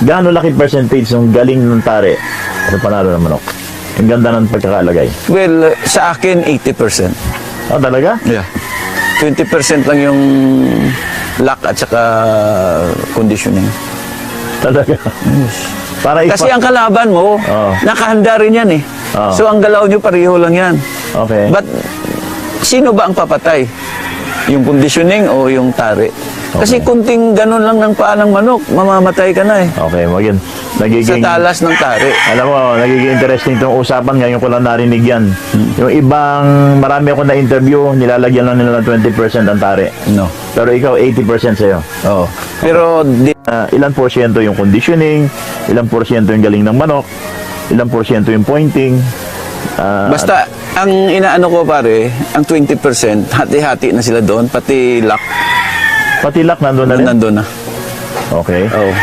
gaano laki percentage ng galing ng tare sa panalo ng manok? Ang ganda ng pagkakalagay. Well, sa akin, 80%. Oh, talaga? Yeah. 20% lang yung luck at saka conditioning. Talaga. Para Kasi ang kalaban mo, Oo. nakahanda rin yan eh. Oo. So ang galaw nyo pareho lang yan. Okay. But sino ba ang papatay? Yung conditioning o yung tare? Kasi kunting ganun lang ng paa ng manok, mamamatay ka na eh. Okay, magin. Sa Nagiging talas ng tare. alam mo, nagiging interesting itong usapan ngayon ko lang narinig yan. Yung ibang, marami akong na-interview, nilalagyan lang nila ng 20% ang tare. No. Pero ikaw, 80% sa'yo. Oo. Pero Ilan porsyento yung conditioning, ilang porsyento yung galing ng manok, ilang porsyento yung pointing. basta ang inaano ko pare, ang 20%, hati-hati na sila doon, pati luck Pati luck nandun na rin. nandun na. Okay. Oo.